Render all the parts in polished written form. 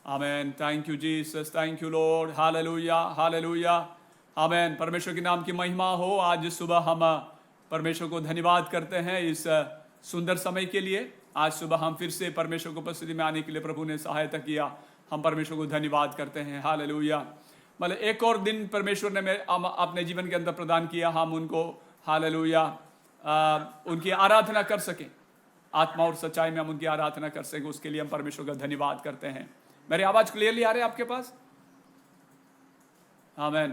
Amen. Thank you Jesus, thank you Lord, hallelujah hallelujah. Amen. परमेश्वर के नाम की महिमा हो। आज सुबह हम परमेश्वर को धन्यवाद करते हैं इस सुंदर समय के लिए। आज सुबह हम फिर से परमेश्वर को उपस्थिति में आने के लिए प्रभु ने सहायता किया। हम परमेश्वर को धन्यवाद करते हैं, हालेलुया। मतलब एक और दिन परमेश्वर ने अपने जीवन के अंदर प्रदान किया, हम उनको हालेलुया उनकी आराधना कर सकें। आत्मा और सच्चाई में हम उनकी आराधना कर सकें, उसके लिए हम परमेश्वर का धन्यवाद करते हैं। मेरी आवाज क्लियरली आ रही है आपके पास? Amen.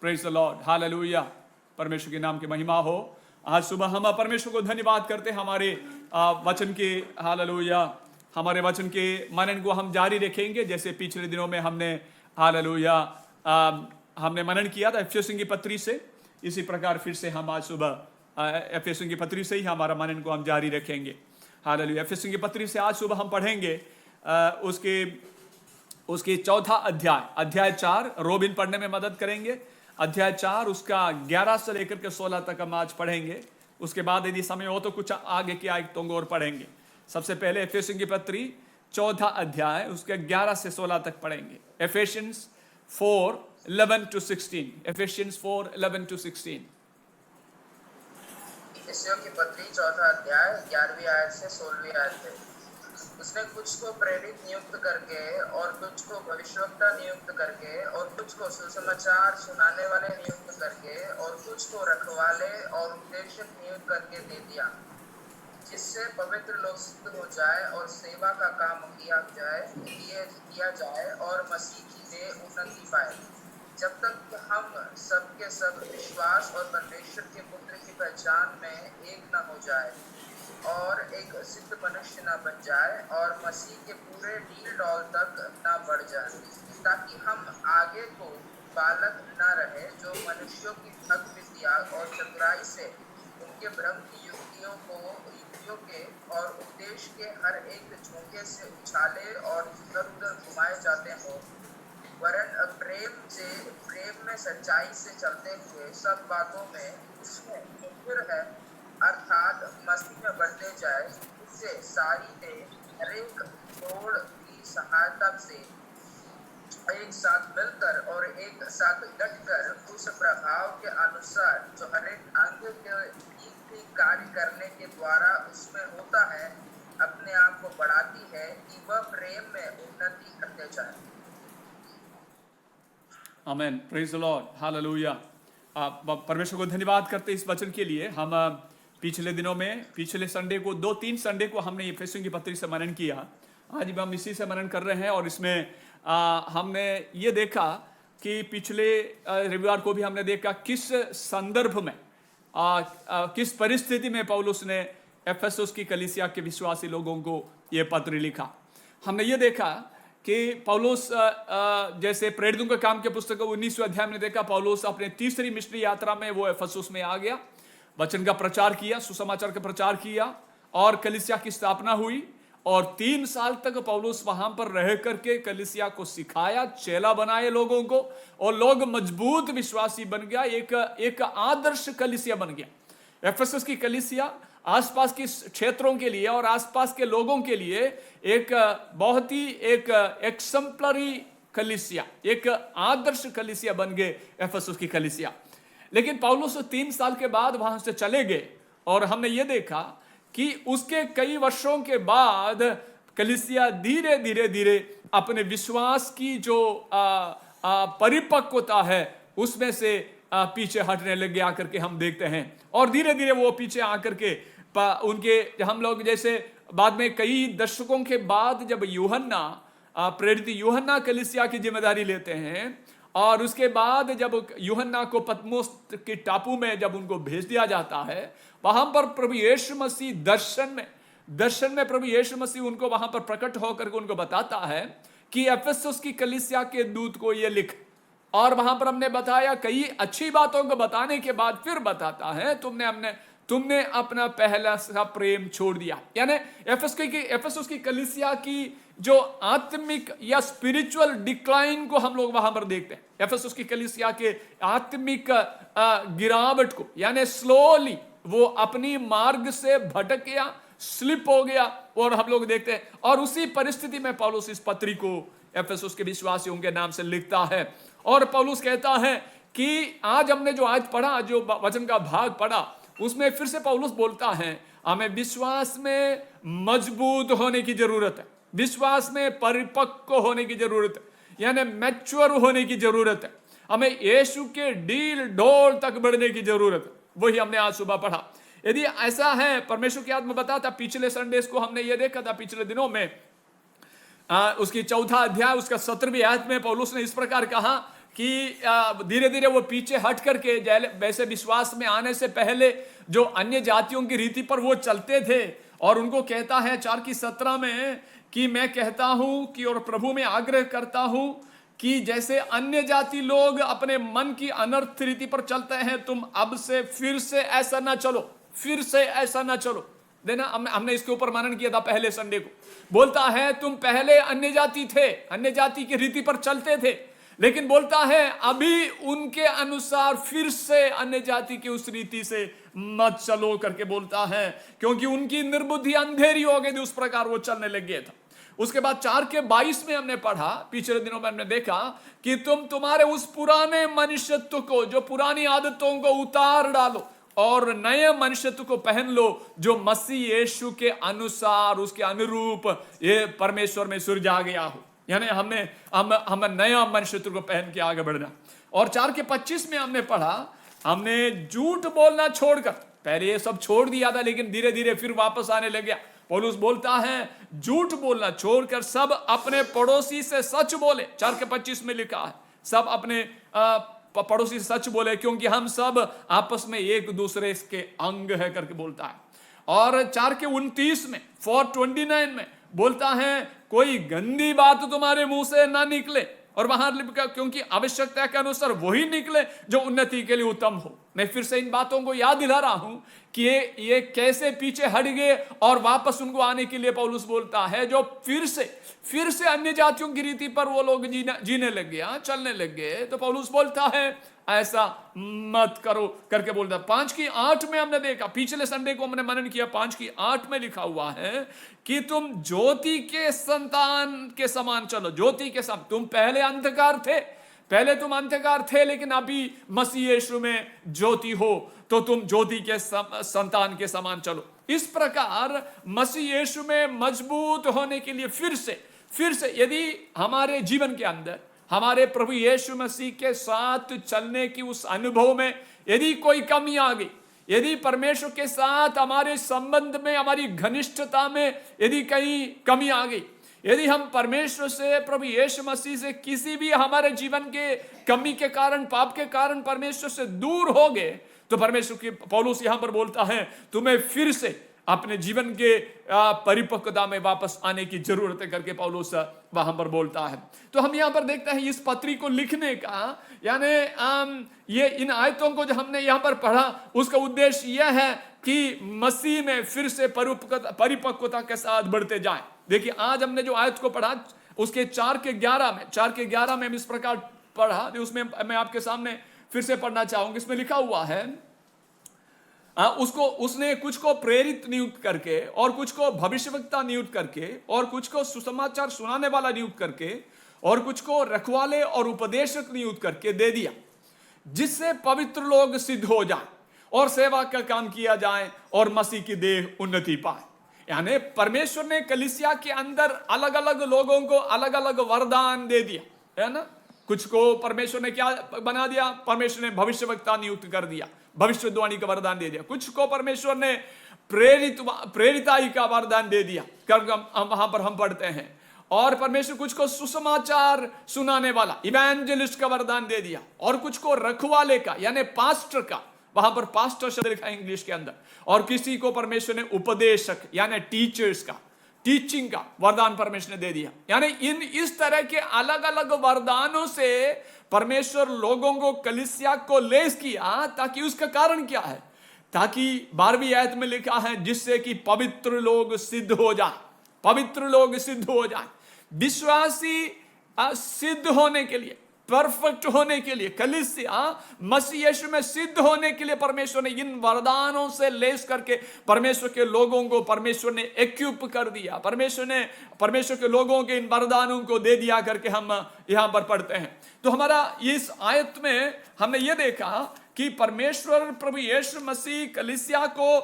Praise the Lord, hallelujah. परमेश्वर के नाम की महिमा हो। आज सुबह हम परमेश्वर को धन्यवाद करते हैं। हमारे वचन के हालेलुया, हमारे वचन के मनन को हम जारी रखेंगे। जैसे पिछले दिनों में हमने हालेलुया हमने मनन किया था एफेसियों की पत्री से, इसी प्रकार फिर से हम आज सुबह एफेसियों की पत्री से ही हमारा मनन को हम जारी रखेंगे। हालेलुया। एफेसियों की पत्री से आज सुबह हम पढ़ेंगे उसके चौथा अध्याय 4। रोबिन पढ़ने में मदद करेंगे। अध्याय 4 उसका 11 से लेकर के 16 तक हम आज पढ़ेंगे। उसके बाद यदि समय हो तो कुछ आगे की आयतों को और पढ़ेंगे। सबसे पहले एफेसियों की पत्री चौथा अध्याय उसके 11 से 16 तक पढ़ेंगे। एफेसियंस 4:11-16। एफेसियंस 4:11-16। एफेसियों की पत्री चौथा अध्याय 11वीं आयत से 16वीं आयत है। उसने कुछ को प्रेरित नियुक्त करके और कुछ को भविष्यवक्ता नियुक्त करके और कुछ को सुसमाचार सुनाने वाले नियुक्त करके और कुछ को रखवाले और उपदेशक नियुक्त करके दे दिया, जिससे पवित्र लोग सिद्ध हो जाए और सेवा का काम किया जाए और मसीह की देह उन्नति पाए, जब तक हम सबके सब विश्वास और परमेश्वर के पुत्र की पहचान में एक न हो जाए और एक सिद्ध मनुष्य न बन जाए और मसीह के पूरे ढील डौल तक न बढ़ जाए, ताकि हम आगे को बालक न रहे जो मनुष्यों की ठग विद्या और चतुराई से उनके भ्रम की युक्तियों के और उपदेश के हर एक झोंके से उछाले और इधर उधर घुमाए जाते हो, वरन प्रेम में सच्चाई से चलते हुए सब बातों में उसमें मुखर है, अर्थात मसीह में बढ़ते जाए, इससे सारी देह हर एक जोड़ की सहायता से एक साथ मिलकर और एक साथ डटकर उस प्रभाव के अनुसार जो हर एक अंग के ठीक कार्य करने के द्वारा उसमें होता है, अपने आप को बढ़ाती है कि वह प्रेम में उन्नति करते जाए। Amen. Praise the Lord, hallelujah. परमेश्वर को धन्यवाद करते इस वचन के लिए। हम पिछले दिनों में पिछले संडे को 2-3 संडे को हमने एफेसियों की पत्री से मनन किया। आज भी हम इसी से मनन कर रहे हैं और इसमें हमने ये देखा कि पिछले रविवार को भी हमने देखा किस संदर्भ में किस परिस्थिति में पौलुस ने एफेसुस की कलीसिया के विश्वासी लोगों को ये पत्र लिखा। हमने ये देखा कि पौलुस जैसे प्रेरितों के काम के पुस्तक 19वें अध्याय में देखा, पौलुस अपने तीसरी मिशनरी यात्रा में वो एफेसुस में आ गया, वचन का प्रचार किया, सुसमाचार का प्रचार किया और कलीसिया की स्थापना हुई। और 3 साल तक पौलुस वहां पर रह करके कलीसिया को सिखाया, चेला बनाए लोगों को, और लोग मजबूत विश्वासी बन गया, एक आदर्श कलीसिया बन गया। एफेसस की कलीसिया आसपास के क्षेत्रों के लिए और आसपास के लोगों के लिए एक बहुत ही एक एक्सेम्पलरी कलीसिया, एक आदर्श कलीसिया बन गए एफेसस की कलीसिया। लेकिन पौलुस 3 साल के बाद वहां से चले गए और हमने ये देखा कि उसके कई वर्षों के बाद कलीसिया धीरे धीरे अपने विश्वास की जो परिपक्वता है उसमें से पीछे हटने लगे आकर के हम देखते हैं। और धीरे धीरे वो पीछे आकर के उनके हम लोग जैसे बाद में कई दशकों के बाद जब यूहन्ना प्रेरित यूहन्ना कलीसिया की जिम्मेदारी लेते हैं और उसके बाद जब यूहन्ना को पतमोस के टापू में जब उनको भेज दिया जाता है, वहां पर प्रभु यीशु मसीह दर्शन में प्रभु यीशु मसीह उनको वहां पर प्रकट होकर के उनको बताता है कि एफेसुस की कलीसिया के दूत को ये लिख। और वहां पर हमने बताया कई अच्छी बातों को बताने के बाद फिर बताता है तुमने अपना पहला सा प्रेम छोड़ दिया। यानी एफेसुस की कलीसिया की जो आत्मिक या स्पिरिचुअल डिक्लाइन को हम लोग वहां पर देखते हैं। एफेसुस की कलीसिया के आत्मिक गिरावट को, यानी स्लोली वो अपनी मार्ग से भटक गया, स्लिप हो गया, और हम लोग देखते हैं। और उसी परिस्थिति में पौलुस इस पत्री को एफेसुस के विश्वासियों के नाम से लिखता है, और पौलुस कहता है कि आज हमने जो आज पढ़ा, जो वचन का भाग पढ़ा, उसमें फिर से पौलुस बोलता है हमें विश्वास में मजबूत होने की जरूरत है, विश्वास में परिपक्व होने की जरूरत है, यानी मैच्योर होने की जरूरत है, हमें यीशु के डील डोल तक बढ़ने की जरूरत है। वही हमने आज सुबह पढ़ा। यदि ऐसा है, परमेश्वर की आत्मा बताता, पिछले संडेस को हमने ये देखा था, पिछले दिनों में उसकी 4 अध्याय उसका 17वीं आयत में पौलुस ने इस प्रकार कहा कि धीरे धीरे वो पीछे हट करके, वैसे विश्वास में आने से पहले जो अन्य जातियों की रीति पर वो चलते थे, और उनको कहता है 4:17 में कि मैं कहता हूं कि और प्रभु में आग्रह करता हूं कि जैसे अन्य जाति लोग अपने मन की अनर्थ रीति पर चलते हैं, तुम अब से फिर से ऐसा ना चलो, फिर से ऐसा ना चलो। देना हमने इसके ऊपर मनन किया था पहले संडे को। बोलता है तुम पहले अन्य जाति थे, अन्य जाति की रीति पर चलते थे, लेकिन बोलता है अभी उनके अनुसार फिर से अन्य जाति की उस रीति से मत चलो करके बोलता है, क्योंकि उनकी निर्बुद्धि अंधेरी हो गई थी, उस प्रकार वो चलने लग गया था। उसके बाद 4:22 में हमने पढ़ा, पिछले दिनों में हमने देखा कि तुम तुम्हारे उस पुराने मनुष्यत्व को, जो पुरानी आदतों को उतार डालो और नए मनुष्यत्व को पहन लो, जो मसीह यीशु के अनुसार, उसके अनुरूप ये परमेश्वर में सुरजा गया हो। यानी हम नया मनुष्यत्व को पहन के आगे बढ़ना। और 4:25 में हमने पढ़ा, हमने झूठ बोलना छोड़कर, पहले ये सब छोड़ दिया था लेकिन धीरे धीरे फिर वापस आने लग गया। पौलुस बोलता है झूठ बोलना छोड़कर सब अपने पड़ोसी से सच बोले। 4:25 में लिखा है सब अपने पड़ोसी से सच बोले, क्योंकि हम सब आपस में एक दूसरे के अंग है करके बोलता है। और 4:29 में 4:29 में बोलता है कोई गंदी बात तुम्हारे मुंह से ना निकले, और वहां लिखा क्योंकि आवश्यकता के अनुसार वही निकले जो उन्नति के लिए उत्तम हो। मैं फिर से इन बातों को याद दिला रहा हूं कि ये कैसे पीछे हट गए और वापस उनको आने के लिए पौलुस बोलता है, जो फिर से अन्य जातियों की रीति पर वो लोग जीने लग गया, चलने लग गए। तो पौलुस बोलता है ऐसा मत करो करके बोलता है। 5:8 में हमने देखा, पिछले संडे को हमने मनन किया, 5:8 में लिखा हुआ है कि तुम ज्योति के संतान के समान चलो। ज्योति के समान, तुम पहले अंधकार थे, पहले तुम अंधकार थे, लेकिन अभी मसीह यीशु में ज्योति हो, तो तुम ज्योति के संतान के समान चलो। इस प्रकार मसीह यीशु में मजबूत होने के लिए फिर से यदि हमारे जीवन के अंदर हमारे प्रभु यीशु मसीह के साथ चलने की उस अनुभव में यदि कोई कमी आ गई, यदि परमेश्वर के साथ हमारे संबंध में, हमारी घनिष्ठता में यदि कहीं कमी आ गई, यदि हम परमेश्वर से, प्रभु यीशु मसीह से किसी भी हमारे जीवन के कमी के कारण, पाप के कारण परमेश्वर से दूर हो गए, तो परमेश्वर की पौलुस यहां पर बोलता है तुम्हें फिर से अपने जीवन के परिपक्वता में वापस आने की जरूरत है करके पौलुस वहां पर बोलता है। तो हम यहां पर देखते हैं इस पत्री को लिखने का, यानी ये इन आयतों को जो हमने यहां पर पढ़ा, उसका उद्देश्य यह है कि मसीह में फिर से परिपक्वता के साथ बढ़ते जाएं। देखिए आज हमने जो आयत को पढ़ा उसके 4:11 में हम इस प्रकार पढ़ा, उसमें मैं आपके सामने फिर से पढ़ना चाहूंगा। इसमें लिखा हुआ है उसने कुछ को प्रेरित नियुक्त करके, और कुछ को भविष्यवक्ता नियुक्त करके, और कुछ को सुसमाचार सुनाने वाला नियुक्त करके, और कुछ को रखवाले और उपदेशक नियुक्त करके दे दिया, जिससे पवित्र लोग सिद्ध हो जाएं और सेवा का काम किया जाए और मसीह की देह उन्नति पाए। यानी परमेश्वर ने कलीसिया के अंदर अलग अलग लोगों को अलग अलग वरदान दे दिया, है ना। कुछ को परमेश्वर ने क्या बना दिया, परमेश्वर ने भविष्यवक्ता नियुक्त कर दिया, भविष्यवाणी का वरदान दे दिया। कुछ को परमेश्वर ने प्रेरिताई का वरदान दे दिया, वहां पर हम पढ़ते हैं। और परमेश्वर कुछ को सुसमाचार सुनाने वाला, इवेंजलिस्ट का वरदान दे दिया, और कुछ को रखवाले का यानी पास्टर का, वहां पर पास्टर शब्द लिखा है इंग्लिश के अंदर, और किसी को परमेश्वर ने उपदेशक यानी टीचर्स का, टीचिंग का वरदान परमेश्वर ने दे दिया। यानी इस तरह के अलग अलग वरदानों से परमेश्वर लोगों को, कलीसिया को लेस किया, ताकि उसका कारण क्या है, ताकि 12वीं आयत में लिखा है जिससे कि पवित्र लोग सिद्ध हो जाए, पवित्र लोग सिद्ध हो जाए। विश्वासी सिद्ध होने के लिए, परफेक्ट होने के लिए, कलीसिया मसीह यीशु में सिद्ध होने के लिए परमेश्वर ने इन वरदानों से लेस करके परमेश्वर के लोगों को परमेश्वर ने इक्विप कर दिया। परमेश्वर के लोगों के इन वरदानों को दे दिया करके हम यहां पर पढ़ते हैं। तो हमारा इस आयत में हमने ये देखा कि परमेश्वर प्रभु यीशु मसीह कलीसिया को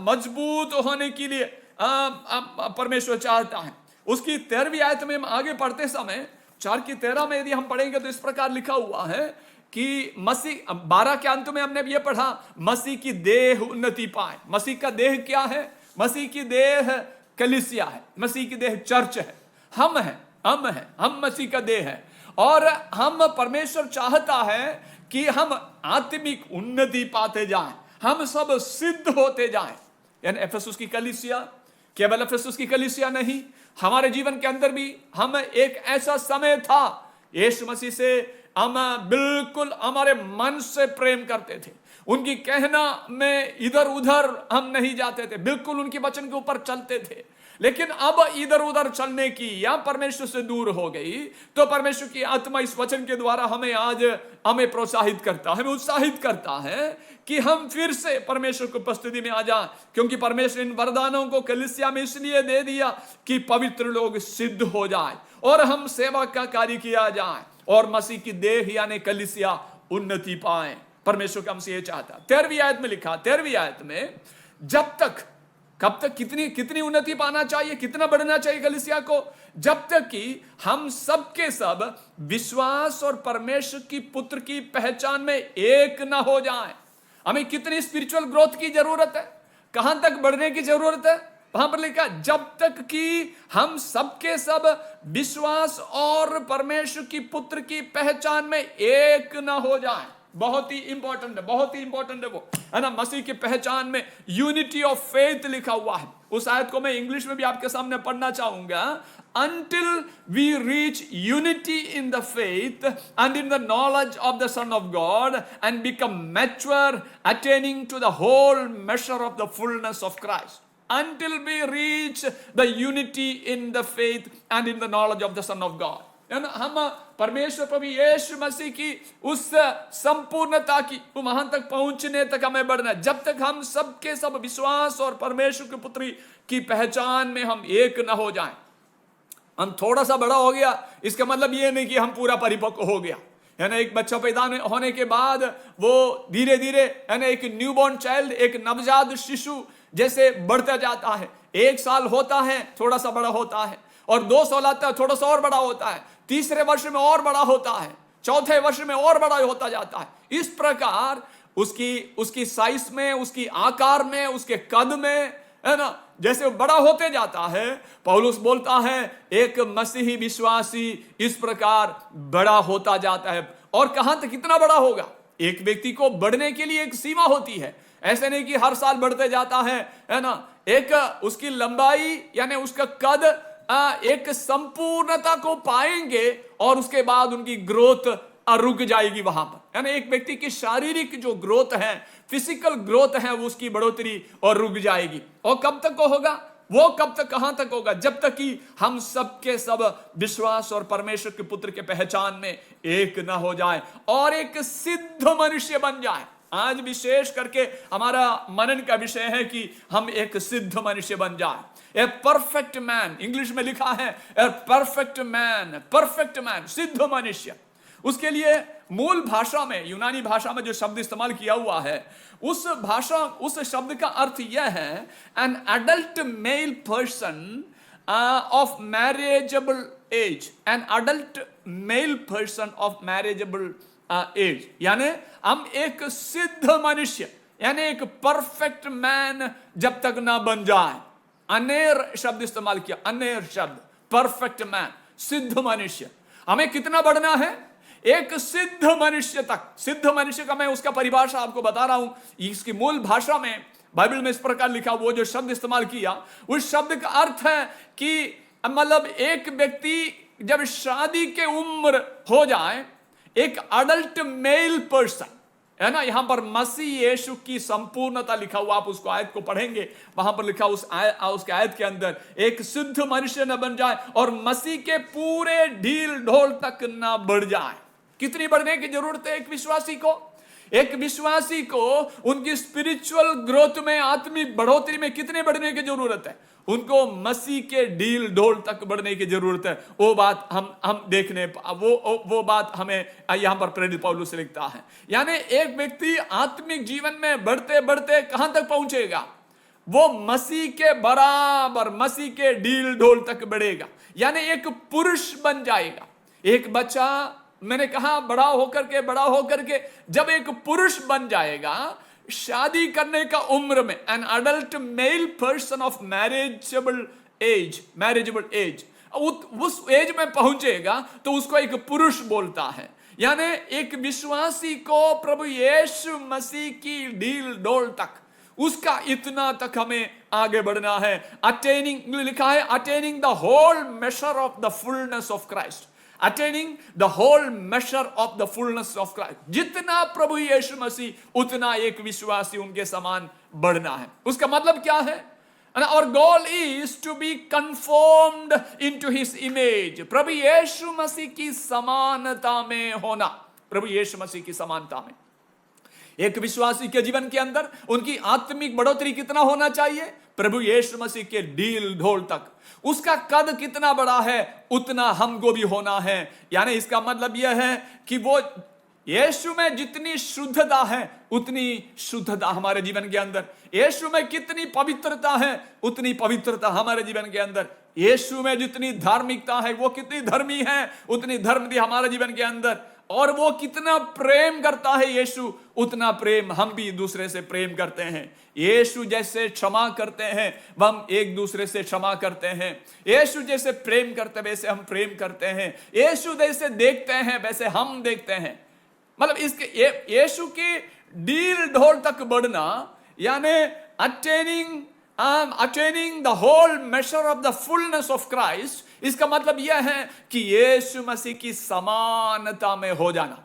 मजबूत होने के लिए परमेश्वर चाहता है। उसकी 13वीं आयत में हम आगे पढ़ते समय 4:13 में यदि हम पढ़ेंगे तो इस प्रकार लिखा हुआ है कि मसीह, 12 के अंत में हमने ये पढ़ा, मसीह की देह उन्नति पाए। मसीह का देह क्या है? मसीह की देह कलीसिया है, मसीह की देह चर्च है, हम मसीह का देह है। और हम परमेश्वर चाहता है कि हम आत्मिक उन्नति पाते जाएं, हम सब सिद्ध होते जाएं। यानी एफेसुस की कलीसिया, केवल एफेसुस की कलीसिया नहीं, हमारे जीवन के अंदर भी हम एक ऐसा समय था, यीशु मसीह से हम बिल्कुल हमारे मन से प्रेम करते थे, उनकी कहना में इधर उधर हम नहीं जाते थे, बिल्कुल उनके वचन के ऊपर चलते थे। लेकिन अब इधर उधर चलने की या परमेश्वर से दूर हो गई, तो परमेश्वर की आत्मा इस वचन के द्वारा हमें प्रोत्साहित करता है, हमें उत्साहित करता है कि हम फिर से परमेश्वर की उपस्थिति में आ जाएं, क्योंकि परमेश्वर इन वरदानों को कलीसिया में इसलिए दे दिया कि पवित्र लोग सिद्ध हो जाए और हम सेवा का कार्य किया जाए और मसीह की देह यानी कलीसिया उन्नति पाए। परमेश्वर का हमसे ये चाहता। 13वीं आयत में लिखा, 13वीं आयत में जब तक, कब तक, कितनी उन्नति पाना चाहिए, कितना बढ़ना चाहिए कलीसिया को? जब तक कि हम सब के सब विश्वास और परमेश्वर की पुत्र की पहचान में एक ना हो जाएं। हमें कितनी स्पिरिचुअल ग्रोथ की जरूरत है, कहां तक बढ़ने की जरूरत है? वहां पर लिखा जब तक कि हम सबके सब विश्वास और परमेश्वर की पुत्र की पहचान में एक ना हो जाएं। बहुत ही इंपॉर्टेंट है, बहुत ही इंपॉर्टेंट है वो, है ना। मसीह की पहचान में यूनिटी ऑफ फेथ लिखा हुआ है। उस आयत को मैं इंग्लिश में भी आपके सामने पढ़ना चाहूंगा। Until we reach unity in the faith and in the knowledge of the Son of God and become mature, attaining to the whole measure of the fullness of Christ. Until we reach the unity in the faith and in the knowledge of the Son of God. हम परमेश्वर प्रभु यीशु मसीह की उस संपूर्णता की वहां तक पहुंचने तक हमें बढ़ना है। जब तक हम सबके सब विश्वास और परमेश्वर के पुत्री की पहचान में हम एक न हो जाएं। हम थोड़ा सा बड़ा हो गया इसका मतलब ये नहीं कि हम पूरा परिपक्व हो गया, है ना। एक बच्चा पैदा होने के बाद वो धीरे धीरे, है ना, एक न्यूबॉर्न चाइल्ड, एक नवजात शिशु जैसे बढ़ता जाता है। 1 साल होता है, थोड़ा सा बड़ा होता है, और 2 साल आता है, थोड़ा सा और बड़ा होता है, 3रे वर्ष में और बड़ा होता है, 4थे वर्ष में और बड़ा होता जाता है। इस प्रकार उसकी साइज में, उसकी आकार में, उसके कद में, है ना, जैसे बड़ा होते जाता है। पौलुस बोलता है एक मसीही विश्वासी इस प्रकार बड़ा होता जाता है। और कहां तक कितना बड़ा होगा? एक व्यक्ति को बढ़ने के लिए एक सीमा होती है, ऐसे नहीं कि हर साल बढ़ते जाता है ना। एक उसकी लंबाई यानी उसका कद एक संपूर्णता को पाएंगे और उसके बाद उनकी ग्रोथ रुक जाएगी वहां पर। यानी एक व्यक्ति की शारीरिक जो ग्रोथ है, फिजिकल ग्रोथ है, वो उसकी बढ़ोतरी और रुक जाएगी। और कब तक को होगा वो? कब तक, कहां तक होगा? जब तक कि हम सबके सब विश्वास और परमेश्वर के पुत्र के पहचान में एक ना हो जाए और एक सिद्ध मनुष्य बन जाए। आज विशेष करके हमारा मनन का विषय है कि हम एक सिद्ध मनुष्य बन जाए। ए परफेक्ट मैन, इंग्लिश में लिखा है ए परफेक्ट मैन, सिद्ध मनुष्य। उसके लिए मूल भाषा में, यूनानी भाषा में जो शब्द इस्तेमाल किया हुआ है, उस शब्द का अर्थ यह है an adult male person of marriageable age, an adult male person of marriageable age. यानी हम एक सिद्ध मनुष्य यानी एक परफेक्ट मैन जब तक ना बन जाए। अनेर शब्द इस्तेमाल किया, अनेर शब्द, परफेक्ट मैन, सिद्ध मनुष्य। हमें कितना बढ़ना है? एक सिद्ध मनुष्य तक। सिद्ध मनुष्य का मैं उसका परिभाषा आपको बता रहा हूं। इसकी मूल भाषा में बाइबल में इस प्रकार लिखा, वो जो शब्द इस्तेमाल किया उस शब्द का अर्थ है कि मतलब एक व्यक्ति जब शादी के उम्र हो जाए, एक अडल्ट मेल पर्सन, है ना। यहां पर मसीह यीशु की संपूर्णता लिखा हुआ, आप उसको आयत को पढ़ेंगे, वहां पर लिखा उसके आयत के अंदर एक सिद्ध मनुष्य न बन जाए और मसीह के पूरे ढील ढोल तक न बढ़ जाए। कितनी बढ़ने की जरूरत है एक विश्वासी को उनकी स्पिरिचुअल ग्रोथ में, आत्मिक बढ़ोतरी में कितने बढ़ने की जरूरत है? उनको मसीह के ढील ढोल तक बढ़ने की जरूरत है। वो बात हम देखने, वो बात हमें यहां पर प्रेरित पौलुस लिखता है। यानी एक व्यक्ति आत्मिक जीवन में बढ़ते बढ़ते कहां तक पहुंचेगा? वो मसीह के बराबर, मसीह के ढील ढोल तक बढ़ेगा, यानी एक पुरुष बन जाएगा। एक बच्चा, मैंने कहा बड़ा होकर के जब एक पुरुष बन जाएगा, शादी करने का उम्र में, an adult male person of marriageable age, उस एज में पहुंचेगा तो उसको एक पुरुष बोलता है। यानी एक विश्वासी को प्रभु यीशु मसीह की ढील ढोल तक, उसका इतना तक हमें आगे बढ़ना है। अटेनिंग, लिखा है attaining the whole measure of the fullness of Christ, attaining the whole measure of the fullness of Christ. जितना प्रभु यीशु मसीह, उतना एक विश्वासी उनके समान बढ़ना है। उसका मतलब क्या है? और goal is to be conformed into his image, प्रभु यीशु मसीह की समानता में होना, प्रभु यीशु मसीह की समानता में। एक विश्वासी के जीवन के अंदर उनकी आत्मिक बढ़ोतरी कितना होना चाहिए? प्रभु यीशु मसीह के ढील ढोल तक। उसका कद कितना बड़ा है, उतना हमको भी होना है। यानी इसका मतलब यह है कि वो यीशु में जितनी शुद्धता है, उतनी शुद्धता हमारे जीवन के अंदर। यीशु में कितनी पवित्रता है, उतनी पवित्रता हमारे जीवन के अंदर। यीशु में जितनी धार्मिकता है, वो कितनी धर्मी है, उतनी धर्म भी हमारे जीवन के अंदर। और वो कितना प्रेम करता है यीशु, उतना प्रेम हम भी दूसरे से प्रेम करते हैं। यीशु जैसे क्षमा करते हैं, हम एक दूसरे से क्षमा करते हैं। यीशु जैसे प्रेम करते हैं, वैसे हम प्रेम करते हैं। यीशु जैसे देखते हैं, वैसे हम देखते हैं। मतलब इसके यीशु की ढील ढोल तक बढ़ना, यानी attaining the whole measure of the fullness of Christ. इसका मतलब यह है कि यीशु मसीह की समानता में हो जाना।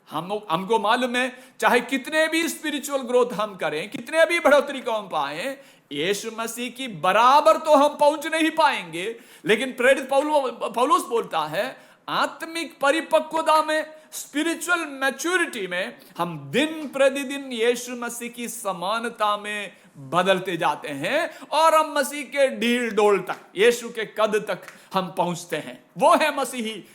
हमको मालूम है, चाहे कितने भी स्पिरिचुअल ग्रोथ हम करें, कितने भी बढ़ोतरी को हम पाएं, यीशु मसीह की बराबर तो हम पहुंच नहीं पाएंगे। लेकिन प्रेरित पौलुस बोलता है, आत्मिक परिपक्वता में, स्पिरिचुअल मैच्योरिटी में हम दिन प्रतिदिन यीशु मसीह की समानता में बदलते जाते हैं और हम मसीह के ढील ढोल तक, यीशु के कद तक हम पहुंचते हैं। वो है मसीही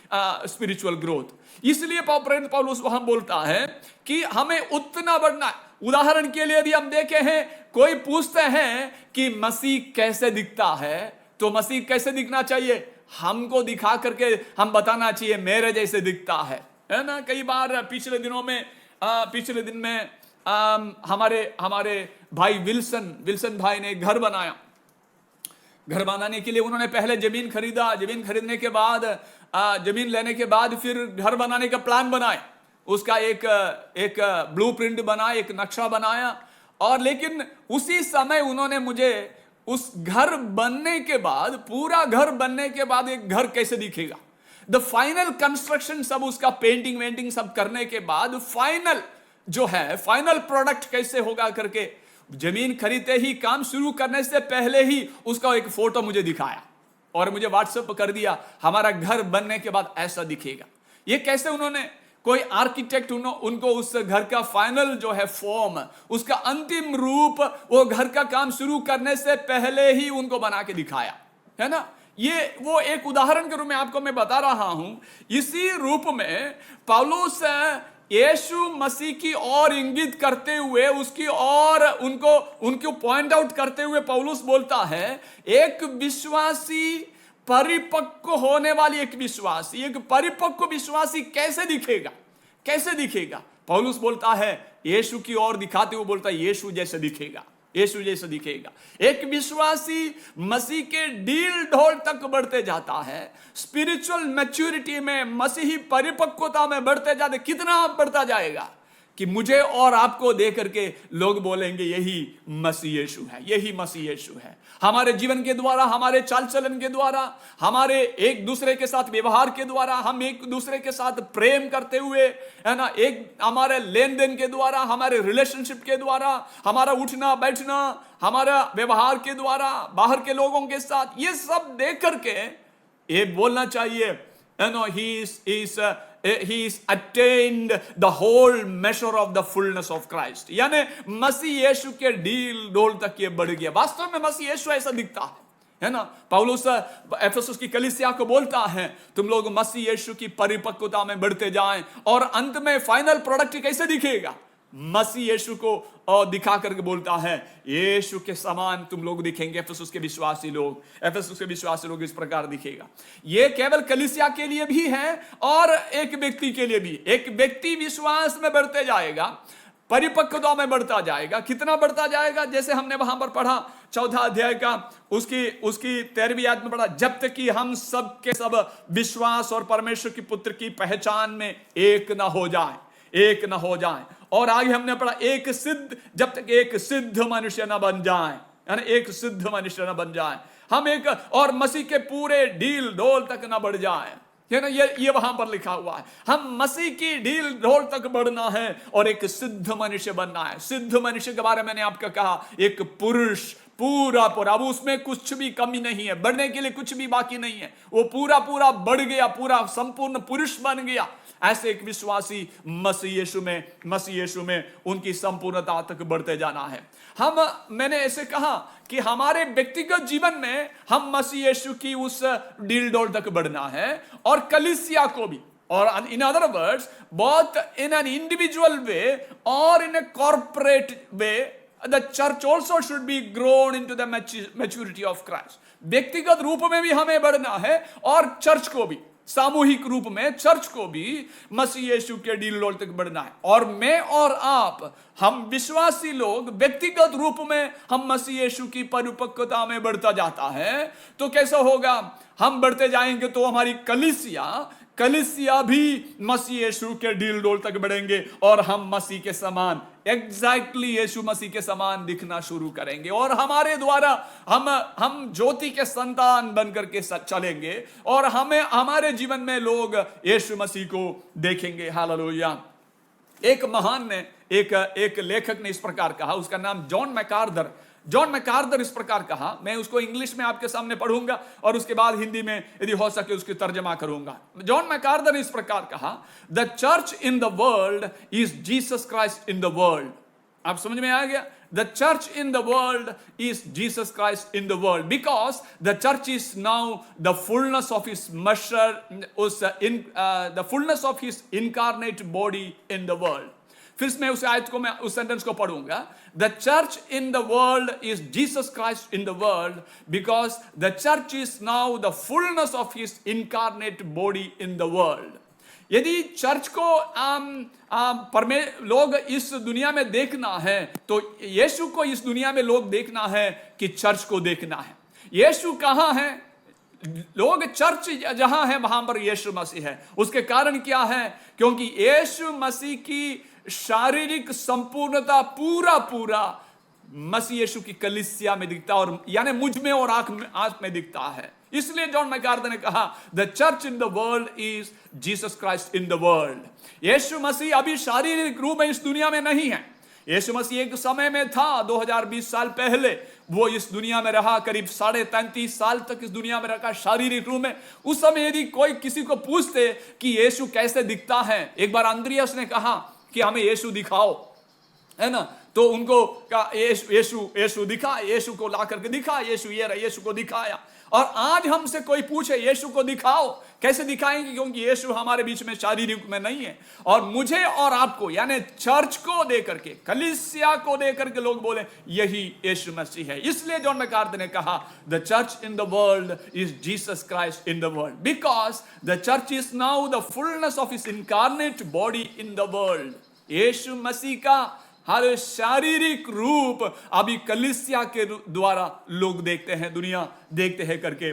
स्पिरिचुअल ग्रोथ। इसलिए प्रेरित पौलुस वहां बोलता है कि हमें उतना बढ़ना है। उदाहरण के लिए यदि हम देखे हैं, कोई पूछते हैं कि मसीह कैसे दिखता है, तो मसीह कैसे दिखना चाहिए? हमको दिखा करके हम बताना चाहिए मेरे जैसे दिखता है ना। कई बार पिछले दिन में हमारे भाई विल्सन भाई ने घर बनाया। घर बनाने के लिए उन्होंने पहले जमीन खरीदा, जमीन खरीदने के बाद, जमीन लेने के बाद फिर घर बनाने का प्लान बनाया। उसका एक ब्लूप्रिंट बनाया, एक नक्शा बनाया। और लेकिन उसी समय उन्होंने मुझे उस घर बनने के बाद, पूरा घर बनने के बाद एक घर कैसे दिखेगा, द फाइनल कंस्ट्रक्शन, सब उसका पेंटिंग वेंटिंग सब करने के बाद फाइनल जो है, फाइनल प्रोडक्ट कैसे होगा करके, जमीन खरीदते ही, काम शुरू करने से पहले ही उसका एक फोटो मुझे दिखाया और मुझे व्हाट्सएप कर दिया, हमारा घर बनने के बाद ऐसा दिखेगा। ये कैसे? उन्होंने, कोई आर्किटेक्ट उनको उस घर का फाइनल जो है फॉर्म, उसका अंतिम रूप, वो घर का काम शुरू करने से पहले ही उनको बना के दिखाया, है ना। ये वो एक उदाहरण के रूप में आपको मैं बता रहा हूं। इसी रूप में पौलुस यीशु मसीह की ओर इंगित करते हुए, उसकी ओर उनको पॉइंट आउट करते हुए पौलुस बोलता है, एक विश्वासी, परिपक्व होने वाली एक परिपक्व विश्वासी कैसे दिखेगा? पौलुस बोलता है, यीशु की ओर दिखाते हुए बोलता है, यीशु जैसे दिखेगा। एक विश्वासी मसीह के ढील ढोल तक बढ़ते जाता है, स्पिरिचुअल मैच्योरिटी में, मसीही परिपक्वता में बढ़ते जाते। कितना बढ़ता जाएगा कि मुझे और आपको देख करके लोग बोलेंगे, यही मसीह यीशु है। हमारे जीवन के द्वारा, हमारे चाल चलन के द्वारा, हमारे एक दूसरे के साथ व्यवहार के द्वारा, हम एक दूसरे के साथ प्रेम करते हुए, है ना, एक हमारे लेन देन के द्वारा, हमारे रिलेशनशिप के द्वारा, हमारा उठना बैठना, हमारा व्यवहार के द्वारा बाहर के लोगों के साथ, ये सब देख करके ये बोलना चाहिए, he is he is attained the whole measure of the fullness of Christ. यानी मसीह यीशु के ढील ढोल तक ये बढ़ गया। वास्तव में मसीह यीशु ऐसा दिखता है ना। पौलुस एफेसुस की कलीसिया को बोलता है तुम लोग मसीह यीशु की परिपक्वता में बढ़ते जाएं, और अंत में फाइनल प्रोडक्ट कैसे दिखेगा? मसीह यीशु को दिखा करके बोलता है यीशु के समान तुम लोग दिखेंगे। एफेसुस के विश्वासी लोग इस प्रकार दिखेगा। ये केवल कलीसिया के लिए भी है और एक व्यक्ति के लिए भी। एक व्यक्ति विश्वास में बढ़ते जाएगा, परिपक्वता में बढ़ता जाएगा। कितना बढ़ता जाएगा? जैसे हमने वहां पर पढ़ा 14 अध्याय का उसकी 13वीं आयत में पढ़ा, जब तक कि हम सब के सब विश्वास और परमेश्वर की पुत्र की पहचान में एक न हो जाए। और आगे हमने पढ़ा जब तक एक सिद्ध मनुष्य न बन जाए, यानी एक सिद्ध मनुष्य न बन जाए, हम एक और मसीह के पूरे ढील ढोल तक न बढ़ जाए। ना ये वहां पर लिखा हुआ है, हम मसीह की ढील ढोल तक बढ़ना है और एक सिद्ध मनुष्य बनना है। सिद्ध मनुष्य के बारे में मैंने आपको कहा, एक पुरुष पूरा अब उसमें कुछ भी कमी नहीं है, बढ़ने के लिए कुछ भी बाकी नहीं है, वो पूरा बढ़ गया, पूरा संपूर्ण पुरुष बन गया। ऐसे एक विश्वासी मसीह यीशु में उनकी संपूर्णता तक बढ़ते जाना है। मैंने ऐसे कहा कि हमारे व्यक्तिगत जीवन में हम मसीह यीशु की उस ढील ढोल तक बढ़ना है, और कलीसिया को भी, और in other words both in an individual way or in a corporate way, the church also should be grown into the maturity of Christ. व्यक्तिगत रूप में भी हमें बढ़ना है, और चर्च को भी, सामूहिक रूप में चर्च को भी मसीह यीशु के ढील ढोल तक बढ़ना है। और मैं और आप, हम विश्वासी लोग व्यक्तिगत रूप में हम मसीह यीशु की परिपक्वता में बढ़ता जाता है, तो कैसा होगा? हम बढ़ते जाएंगे तो हमारी कलीसिया भी मसीह यीशु के ढील ढोल तक बढ़ेंगे, और हम मसीह के समान, एग्जैक्टली यीशु मसीह के समान दिखना शुरू करेंगे, और हमारे द्वारा हम ज्योति के संतान बनकर के चलेंगे, और हमारे जीवन में लोग यीशु मसीह को देखेंगे। हालेलुया। एक महान ने एक लेखक ने इस प्रकार कहा, उसका नाम जॉन मैकार्दर इस प्रकार कहा। मैं उसको इंग्लिश में आपके सामने पढ़ूंगा और उसके बाद हिंदी में यदि हो सके उसकी तर्जमा करूंगा। जॉन मैकार्दर ने इस प्रकार कहा, the church in the world is Jesus Christ in the world. आप समझ में आ गया? The church in the world is Jesus Christ in the world, because the church is now the fullness of his the fullness of his incarnate body in the world. फिर मैं उस sentence को पढ़ूंगा। The church in the world is Jesus Christ in the world, because the church is now the fullness of his incarnate body in the world. यदि church को लोग इस दुनिया में देखना है, तो यीशु को इस दुनिया में लोग देखना है कि चर्च को देखना है। यीशु कहाँ है? लोग चर्च जहां है वहां पर यीशु मसीह है। उसके कारण क्या है? क्योंकि यीशु मसीह की शारीरिक संपूर्णता पूरा मसीह यीशु की कलीसिया में दिखता है, और यानी मुझ में और आंख में दिखता है। इसलिए जॉन मैकार्दर ने कहा, the church in the world is Jesus Christ in the world. Yeshu Masih अभी शारीरिक रूप में इस दुनिया में नहीं है। यीशु मसीह एक समय में था, 2020 साल पहले वो इस दुनिया में रहा, करीब 33.5 साल तक इस दुनिया में रखा शारीरिक रूप में। उस समय यदि कोई किसी को पूछते कि यीशु कैसे दिखता है, एक बार अंद्रियास ने कहा कि हमें यीशु दिखाओ, है ना, तो उनको कहा यीशु दिखा, यीशु को ला करके दिखा, यीशु को दिखाया। और आज हमसे कोई पूछे यीशु को दिखाओ, कैसे दिखाएंगे? क्योंकि यीशु हमारे बीच में शारीरिक में नहीं है। और मुझे और आपको, यानी चर्च को देकर के, कलीसिया को देकर के लोग बोले यही यीशु मसीह है। इसलिए जॉन मैकार्दर ने कहा, the church in the world is Jesus Christ in the world, because the church is now the fullness of his incarnate body in the world. Yeshu Masih का हर शारीरिक रूप अभी कलीसिया के द्वारा लोग देखते हैं, दुनिया देखते हैं करके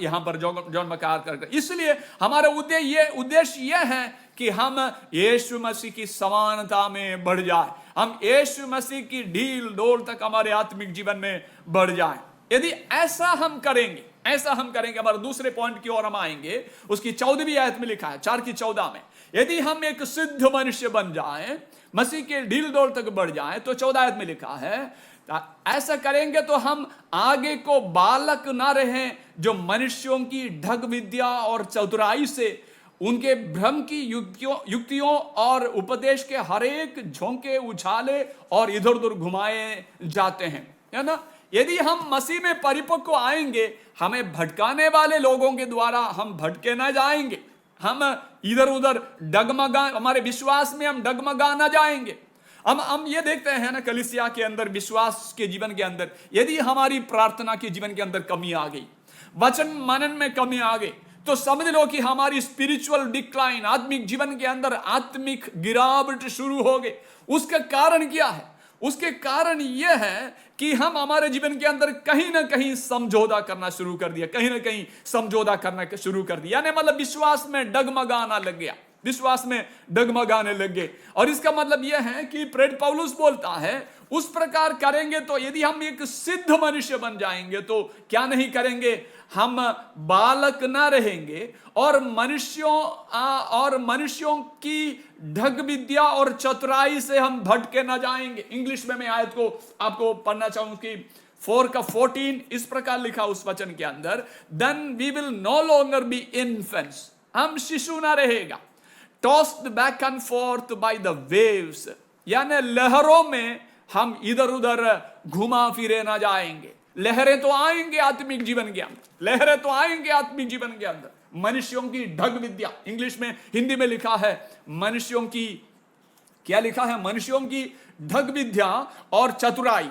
यहां पर जॉन मैकार्दर करके। इसलिए हमारा उद्देश्य यह है कि हम यीशु मसीह की समानता में बढ़ जाए, हम यीशु मसीह की ढील ढोल तक हमारे आत्मिक जीवन में बढ़ जाए। यदि ऐसा हम करेंगे, हमारे दूसरे पॉइंट की ओर हम आएंगे। उसकी 14वीं आयत में लिखा है, 4:14 में, यदि हम एक सिद्ध मनुष्य बन जाएं, मसीह के ढील ढोल तक बढ़ जाएं, तो 14 आयत में लिखा है, ऐसा करेंगे तो हम आगे को बालक ना रहें, जो मनुष्यों की ढग विद्या और चतुराई से उनके भ्रम की युक्तियों और उपदेश के हर एक झोंके उछाले और इधर उधर घुमाए जाते हैं, है ना। यदि हम मसीह में परिपक्व आएंगे, हमें भटकाने वाले लोगों के द्वारा हम भटके ना जाएंगे, हम इधर उधर डगमगा, हमारे विश्वास में हम डगमगा ना जाएंगे। हम ये देखते हैं ना, कलीसिया के अंदर, विश्वास के जीवन के अंदर, यदि हमारी प्रार्थना के जीवन के अंदर कमी आ गई, वचन मनन में कमी आ गई, तो समझ लो कि हमारी स्पिरिचुअल डिक्लाइन, आत्मिक जीवन के अंदर आत्मिक गिरावट शुरू हो गई। उसका कारण क्या है? उसके कारण यह है कि हम हमारे जीवन के अंदर कहीं ना कहीं समझौता करना शुरू कर दिया, कहीं ना कहीं समझौता करना शुरू कर दिया, यानी मतलब विश्वास में डगमगाना लग गया, विश्वास में डगमगाने लग गए। और इसका मतलब यह है कि प्रेरित पौलुस बोलता है, उस प्रकार करेंगे तो यदि हम एक सिद्ध मनुष्य बन जाएंगे तो क्या नहीं करेंगे, हम बालक ना रहेंगे और मनुष्यों की ढग विद्या और चतुराई से हम भटके ना जाएंगे। इंग्लिश में मैं आयत को आपको पढ़ना चाहूंगा कि 4:14 इस प्रकार लिखा उस वचन के अंदर, then we will no longer be infants, हम शिशु ना रहेगा, tossed back and forth by the waves, यानी लहरों में हम इधर उधर घुमा फिरे ना जाएंगे। लहरें तो आएंगे आत्मिक जीवन के अंदर, लहरें तो आएंगे आत्मिक जीवन के अंदर। मनुष्यों की ढग विद्या, इंग्लिश में, हिंदी में लिखा है मनुष्यों की, क्या लिखा है, मनुष्यों की ढग विद्या और चतुराई,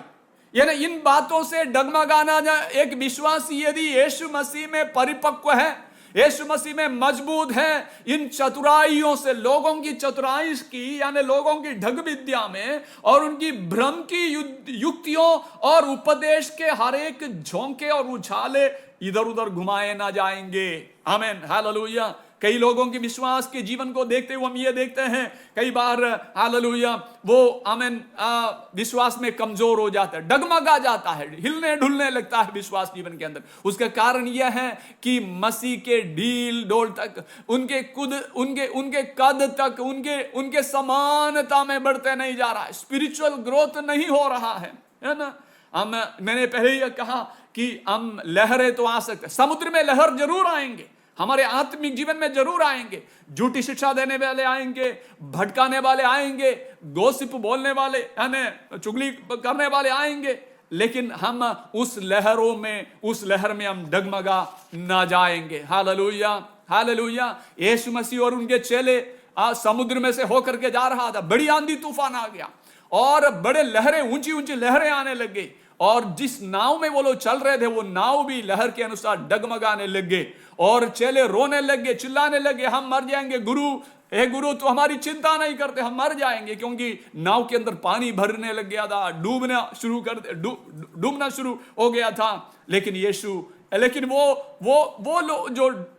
यानी इन बातों से डगमगाना जाए। एक विश्वासी यदि यीशु मसीह में परिपक्व है, यीशु मसीह में मजबूत है, इन चतुराइयों से, लोगों की चतुराई की, यानी लोगों की ढग विद्या में और उनकी भ्रम की युक्तियों और उपदेश के हर एक झोंके और उछाले इधर उधर घुमाए ना जाएंगे। आमीन, हालेलुया। कई लोगों के विश्वास के जीवन को देखते हुए हम ये देखते हैं, कई बार हालेलुया वो आमीन विश्वास में कमजोर हो जाता है, डगमगा जाता है, हिलने ढुलने लगता है विश्वास जीवन के अंदर। उसका कारण यह है कि मसीह के ढील डोल तक, उनके कद तक, उनके समानता में बढ़ते नहीं जा रहा है, स्पिरिचुअल ग्रोथ नहीं हो रहा है ना। मैंने पहले ही कहा कि हम लहरें तो आ सकते, समुद्र में लहर जरूर आएंगे, हमारे आत्मिक जीवन में जरूर आएंगे, झूठी शिक्षा देने वाले आएंगे, भटकाने वाले आएंगे, गॉसिप बोलने वाले, यानी चुगली करने वाले आएंगे, लेकिन हम उस लहर में हम डगमगा ना जाएंगे। Hallelujah, hallelujah. यीशु मसीह और उनके चेले समुद्र में से होकर के जा रहा था, बड़ी आंधी तूफान आ गया और बड़े लहरें, ऊंची ऊंची लहरें आने लग गई, और जिस नाव में वो लोग चल रहे थे वो नाव भी लहर के अनुसार डगमगाने लग गए, और चेले रोने लग गए, चिल्लाने लगे, हम मर जाएंगे गुरु, हे गुरु तो हमारी चिंता नहीं करते, हम मर जाएंगे, क्योंकि नाव के अंदर पानी भरने लग गया था, डूबना शुरू हो गया था। लेकिन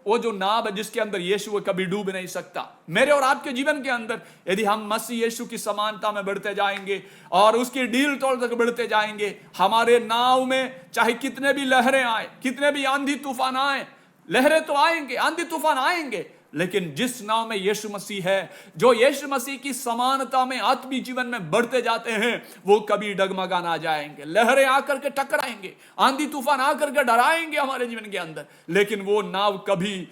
वो जो नाव है जिसके अंदर यीशु वो कभी डूब नहीं सकता। मेरे और आपके जीवन के अंदर यदि हम मसीह यीशु की समानता में बढ़ते जाएंगे और उसकी ढील तोड़ तक बढ़ते जाएंगे, हमारे नाव में चाहे कितने भी लहरें आए, कितने भी आंधी तूफान आए, लहरें तो आएंगे, आंधी तूफान आएंगे, लेकिन जिस नाव में यीशु मसीह है, जो यीशु मसीह की समानता में आत्मिक जीवन में बढ़ते जाते हैं, वो कभी डगमगा ना जाएंगे। लहरें आकर के टकराएंगे, आंधी तूफान आकर के डराएंगे हमारे जीवन के अंदर, लेकिन वो नाव कभी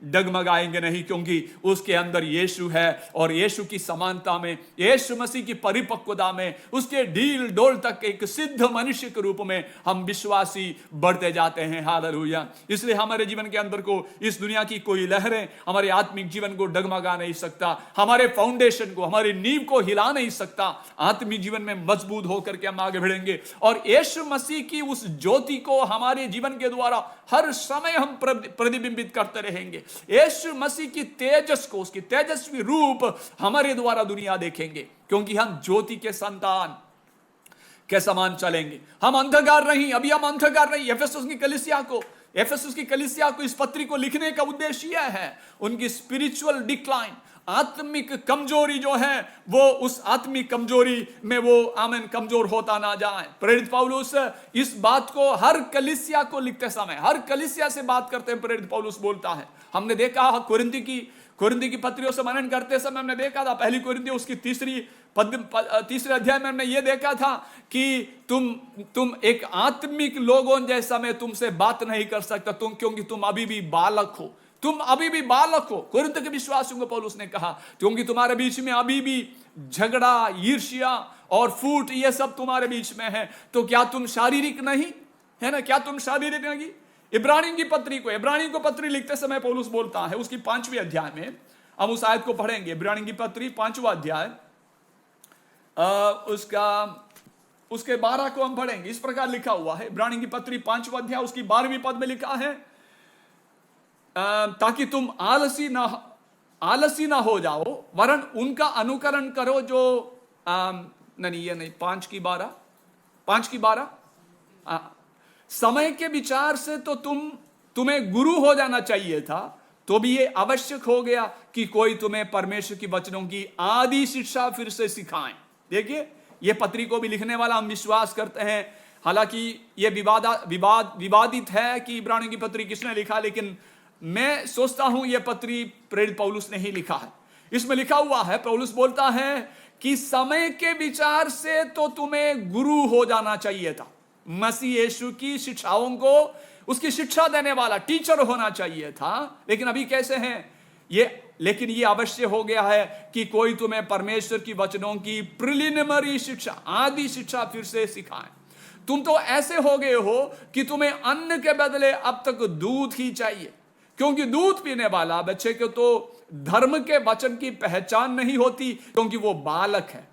डगमगाएंगे नहीं, क्योंकि उसके अंदर यीशु है, और यीशु की समानता में, यीशु मसीह की परिपक्वता में, उसके ढील डोल तक एक सिद्ध मनुष्य के रूप में हम विश्वासी बढ़ते जाते हैं। हालेलुया। इसलिए हमारे जीवन के अंदर को इस दुनिया की कोई लहरें हमारे आत्मिक जीवन को डगमगा नहीं सकता, हमारे फाउंडेशन को, हमारी नींव को हिला नहीं सकता। आत्मिक जीवन में मजबूत होकर के हम आगे बढ़ेंगे, और यीशु मसीह की उस ज्योति को हमारे जीवन के द्वारा हर समय हम प्रतिबिंबित करते रहेंगे। यीशु मसीह की तेजस को, उसकी तेजस्वी रूप हमारे द्वारा दुनिया देखेंगे, क्योंकि हम ज्योति के संतान के समान चलेंगे। हम अंधकार नहीं, अभी हम अंधकार नहीं। एफेसुस की कलीसिया को इस पत्री को लिखने का उद्देश्य यह है, उनकी स्पिरिचुअल डिक्लाइन, आत्मिक कमजोरी जो है, वो उस आत्मिक कमजोरी में वो आमीन कमजोर होता ना जाए। प्रेरित पौलुस इस बात को हर कलीसिया को लिखते समय, हर कलीसिया से बात करते हैं, प्रेरित पौलुस बोलता है। हमने देखा कुरिन्थी की पत्रियों से मनन करते समय हमने देखा था, पहली कुरिन्थी उसकी तीसरे अध्याय में हमने ये देखा था कि तुम एक आत्मिक लोगों जैसा मैं तुमसे बात नहीं कर सकता, क्योंकि तुम अभी भी बालक हो, तुम अभी भी बालक हो। कुरिन्थ के विश्वासियों को पौलुस ने कहा, क्योंकि तुम्हारे बीच में अभी भी झगड़ा, ईर्ष्या और फूट, ये सब तुम्हारे बीच में है। तो क्या तुम शारीरिक नहीं है ना? क्या तुम शारीरिक नहीं? इब्रानियों को पत्री लिखते समय पौलुस बोलता है, उसकी 5वें अध्याय में, हम उस आयत को पढ़ेंगे। इब्रानियों की पत्री 5वां अध्याय, उसके 12 को हम पढ़ेंगे। इस प्रकार लिखा हुआ है, इब्रानियों की पत्री 5वां अध्याय उसकी 12वीं पद में लिखा है, ताकि तुम आलसी ना हो जाओ, वरन उनका अनुकरण करो जो नहीं, ये नहीं, 5 की 12 समय के विचार से तो तुम्हें गुरु हो जाना चाहिए था, तो भी ये आवश्यक हो गया कि कोई तुम्हें परमेश्वर की वचनों की आदि शिक्षा फिर से सिखाएं। देखिए, ये पत्री को भी लिखने वाला हम विश्वास करते हैं, हालांकि ये विवादित है कि इब्रानियों की पत्री किसने लिखा, लेकिन मैं सोचता हूं यह पत्री प्रेरित पौलुस ने ही लिखा है। इसमें लिखा हुआ है, पौलुस बोलता है कि समय के विचार से तो तुम्हें गुरु हो जाना चाहिए था, मसीह यीशु की शिक्षाओं को, उसकी शिक्षा देने वाला टीचर होना चाहिए था, लेकिन अभी कैसे हैं लेकिन ये अवश्य हो गया है कि कोई तुम्हें परमेश्वर की वचनों की प्रिलिमिनरी शिक्षा, आदि शिक्षा फिर से सिखाए। तुम तो ऐसे हो गए हो कि तुम्हें अन्न के बदले अब तक दूध ही चाहिए, क्योंकि दूध पीने वाला बच्चे को तो धर्म के वचन की पहचान नहीं होती, क्योंकि वो बालक है।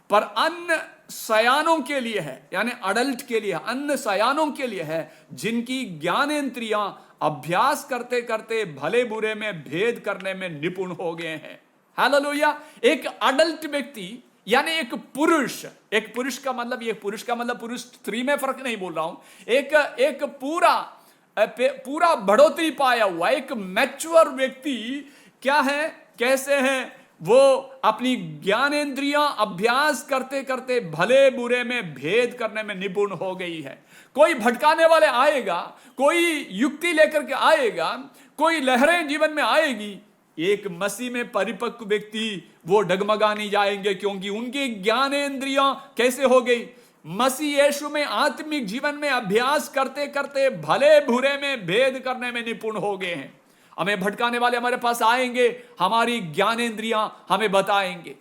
पर अन्न सयानों के लिए है, यानी अडल्ट के लिए, अन्न सयानों के लिए है, जिनकी ज्ञानेंद्रियां अभ्यास करते करते भले बुरे में भेद करने में निपुण हो गए हैं। हालेलुया। एक अडल्ट व्यक्ति, यानी एक पुरुष का मतलब, ये पुरुष का मतलब पुरुष स्त्री में फर्क नहीं बोल रहा हूं, एक पूरा बढ़ोतरी पाया हुआ एक मैच्योर व्यक्ति क्या है, कैसे है, वो अपनी ज्ञानेंद्रियां अभ्यास करते करते भले बुरे में भेद करने में निपुण हो गई है। कोई भटकाने वाले आएगा, कोई युक्ति लेकर के आएगा, कोई लहरें जीवन में आएगी, एक मसीह में परिपक्व व्यक्ति वो डगमगा नहीं जाएंगे, क्योंकि उनकी ज्ञानेंद्रियां कैसे हो गई, मसीह यीशु में आत्मिक जीवन में अभ्यास करते करते भले बुरे में भेद करने में निपुण हो गए हैं। हमें भटकाने वाले हमारे पास आएंगे, हमारी ज्ञानेंद्रियां हमें बताएंगे,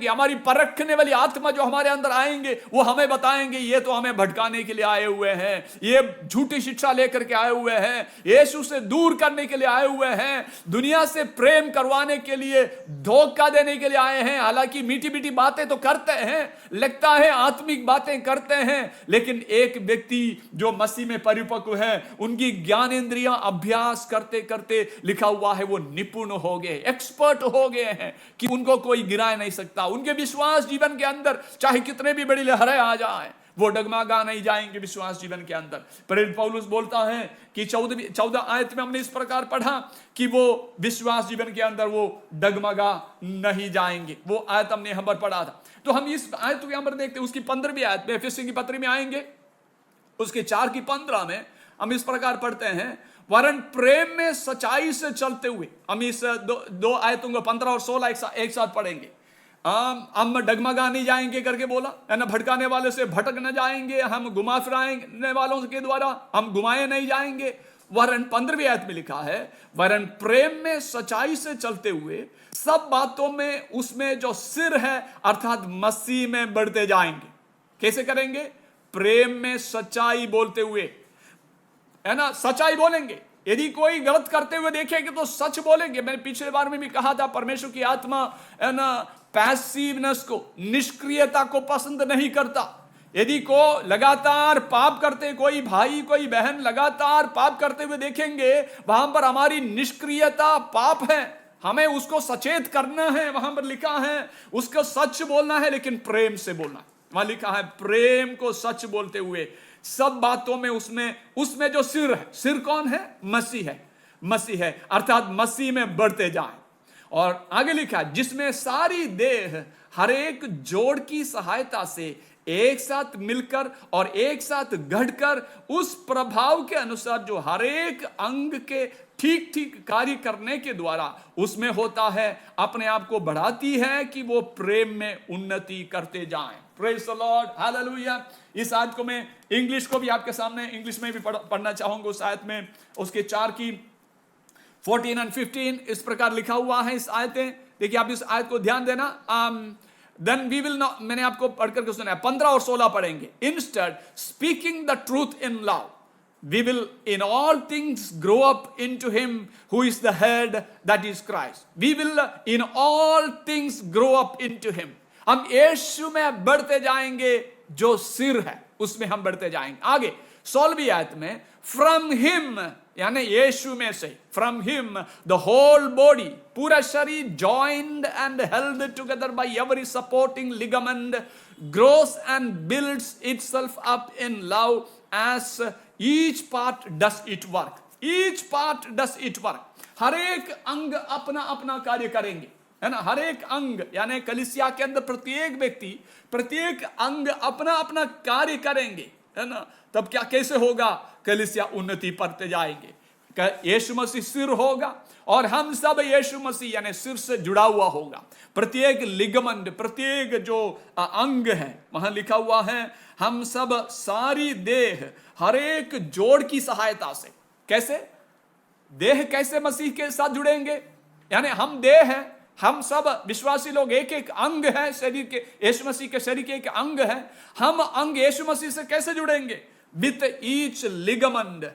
हमारी परखने वाली आत्मा जो हमारे अंदर आएंगे वो हमें बताएंगे, ये तो हमें भटकाने के लिए आए हुए हैं, ये झूठी शिक्षा लेकर के आए हुए हैं, यीशु से दूर करने के लिए आए हुए हैं, दुनिया से प्रेम करवाने के लिए, धोखा देने के लिए आए हैं। हालांकि मीठी मीठी बातें तो करते हैं, लगता है आत्मिक बातें करते हैं, लेकिन एक व्यक्ति जो मसीह में परिपक्व है, उनकी ज्ञानेंद्रियां अभ्यास करते करते लिखा हुआ है वो निपुण हो गए, एक्सपर्ट हो गए हैं कि उनको कोई गिरा नहीं सकता। उनके विश्वास जीवन के अंदर चाहे कितने भी बड़ी लहरें आ जाए, वो डगमगा नहीं जाएंगे विश्वास जीवन के अंदर। प्रेरित पौलुस बोलता है कि 14 आयत में हमने इस प्रकार पढ़ा कि वो विश्वास जीवन के अंदर वो डगमगा नहीं जाएंगे। वो आयत हमने यहां पर पढ़ा था। तो हम इस आयत को यहां पर देखते हैं, उसकी 15वीं आयत में, एफेसियों की पत्री में आएंगे, उसके 4 की 15 में हम इस प्रकार पढ़ते हैं, वरन प्रेम में सच्चाई से चलते हुए। हम इस दो आयतों को 15 और 16 एक साथ पढ़ेंगे। हम डगमगा नहीं जाएंगे करके बोला है ना, भटकाने वाले से भटक न जाएंगे, हम घुमा फिराने वालों के द्वारा हम घुमाए नहीं जाएंगे। वरन 15वीं आयत में लिखा है, वरन प्रेम में सच्चाई से चलते हुए सब बातों में उसमें जो सिर है अर्थात मसीह में बढ़ते जाएंगे। कैसे करेंगे? प्रेम में सच्चाई बोलते हुए, है ना, सच्चाई बोलेंगे। यदि कोई गलत करते हुए देखेंगे तो सच बोलेंगे। मैंने पिछले बार में भी कहा था, परमेश्वर की आत्मा है ना पैसिवनेस को, निष्क्रियता को पसंद नहीं करता। यदि को लगातार पाप करते कोई भाई कोई बहन लगातार पाप करते हुए देखेंगे, वहां पर हमारी निष्क्रियता पाप है, हमें उसको सचेत करना है। वहां पर लिखा है उसको सच बोलना है, लेकिन प्रेम से बोलना। वहां लिखा है प्रेम को सच बोलते हुए सब बातों में उसमें जो सिर है, सिर कौन है? मसीह है, अर्थात मसीह में बढ़ते जाए। और आगे लिखा, जिसमें सारी देह हर एक जोड़ की सहायता से एक साथ मिलकर और एक साथ गढ़कर उस प्रभाव के अनुसार जो हर एक अंग के ठीक ठीक कार्य करने के द्वारा उसमें होता है, अपने आप को बढ़ाती है कि वो प्रेम में उन्नति करते जाएं। Praise the Lord, hallelujah. इस आयत को मैं इंग्लिश को भी आपके सामने इंग्लिश में भी पढ़ना चाहूंगा। उस आयत में उसके 4 की 14 and 15 इस प्रकार लिखा हुआ है इस आयतें। देखिए आप इस आयत को ध्यान देना। देन वी विल नॉट, मैंने आपको पढ़ करके सुना है, 15 और 16 पढ़ेंगे। Instead speaking the truth in love, we will in all things grow up into him who is the head, that is Christ. We will in all things grow up into him. हम यीशु में बढ़ते जाएंगे, जो सिर है उसमें हम बढ़ते जाएंगे। आगे 16वीं आयत में from him, यानी यीशु में से, from him the whole body, पूरा शरीर joined and held together by every supporting ligament grows and builds itself up in love as each part does its work. Each part does its work. हर एक अंग अपना अपना कार्य करेंगे, है ना। हर एक अंग यानी कलीसिया के अंदर प्रत्येक व्यक्ति, प्रत्येक अंग अपना अपना कार्य करेंगे, है ना। तब क्या कैसे होगा? कलीसिया उन्नति पाते जाएंगे। यीशु मसीह सिर होगा और हम सब यीशु मसीह यानी सिर से जुड़ा हुआ होगा। प्रत्येक लिगमेंट, प्रत्येक जो अंग है, वहां लिखा हुआ है हम सब सारी देह हर एक जोड़ की सहायता से, कैसे देह कैसे मसीह के साथ जुड़ेंगे? यानी हम देह है, हम सब विश्वासी लोग एक एक अंग है शरीर के, यीशु मसीह के शरीर के एक अंग है। हम अंग यीशु मसीह से कैसे जुड़ेंगे? विथ ईच लिगमेंट,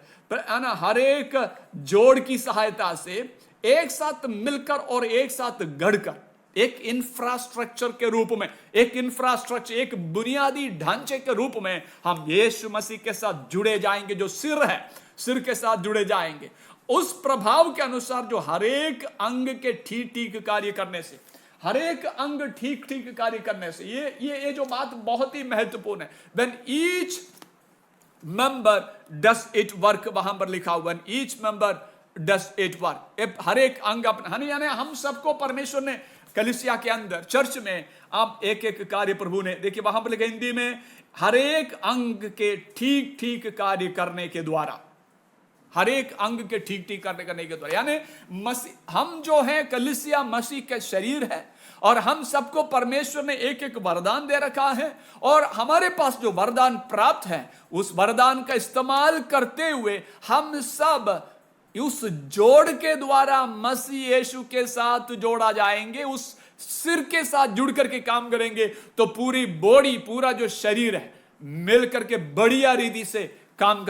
हर एक जोड़ की सहायता से एक साथ मिलकर और एक साथ गढ़कर एक इंफ्रास्ट्रक्चर के रूप में, एक इंफ्रास्ट्रक्चर, एक बुनियादी ढांचे के रूप में हम यीशु मसीह के साथ जुड़े जाएंगे। जो सिर है, सिर के साथ जुड़े जाएंगे। उस प्रभाव के अनुसार जो हर एक अंग के ठीक ठीक कार्य करने से, हर एक अंग ठीक ठीक कार्य करने से, ये जो बात बहुत ही महत्वपूर्ण है। When each member does it work, वहां पर लिखा हुआ each member does it work. हर एक अंग अपना, यानी हम सबको परमेश्वर ने कलीसिया के अंदर, चर्च में आप एक एक कार्य प्रभु ने, देखिए वहां पर लिखा हिंदी में, हर एक अंग के ठीक ठीक कार्य करने के द्वारा, हर एक अंग के ठीक ठीक करने के द्वारा, यानी मसीह, हम जो है कलीसिया मसीह के शरीर है और हम सबको परमेश्वर ने एक एक वरदान दे रखा है और हमारे पास जो वरदान प्राप्त है उस वरदान का इस्तेमाल करते हुए हम सब उस जोड़ के द्वारा मसीह यीशु के साथ जोड़ा जाएंगे, उस सिर के साथ जुड़ करके काम करेंगे। तो पूरी बॉडी, पूरा जो शरीर है मिल करके बढ़िया रीति से काम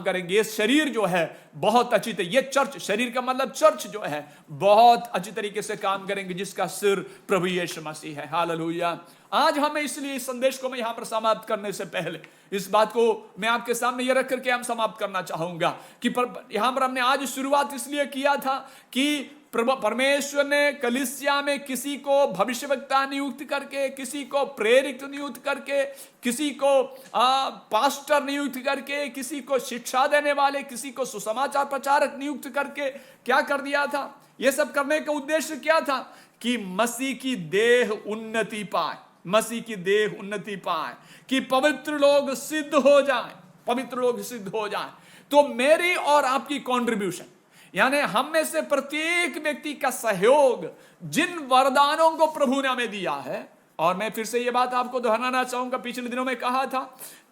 करेंगे। ये शरीर जो है बहुत अच्छी तरीके, ये चर्च, शरीर का मतलब चर्च जो है बहुत अच्छी तरीके से काम करेंगे, जिसका सिर प्रभु यीशु मसीह है। हालेलुया। आज हमें इसलिए इस संदेश को मैं यहां पर समाप्त करने से पहले इस बात को मैं आपके सामने ये रख करके हम समाप्त करना चाहूंगा कि यहां पर हमने आज शुरुआत इसलिए किया था कि परमेश्वर ने कलीसिया में किसी को भविष्यवक्ता नियुक्त करके, किसी को प्रेरित नियुक्त करके, किसी को पास्टर नियुक्त करके, किसी को शिक्षा देने वाले, किसी को सुसमाचार प्रचारक नियुक्त करके क्या कर दिया था? यह सब करने का उद्देश्य क्या था? कि मसीह की देह उन्नति पाए, मसीह की देह उन्नति पाए, कि पवित्र लोग सिद्ध हो जाएं, पवित्र लोग सिद्ध हो जाएं। तो मेरी और आपकी कंट्रीब्यूशन, यानी हम में से प्रत्येक व्यक्ति का सहयोग, जिन वरदानों को प्रभु ने हमें दिया है, और मैं फिर से यह बात आपको दोहराना चाहूंगा, पिछले दिनों में कहा था,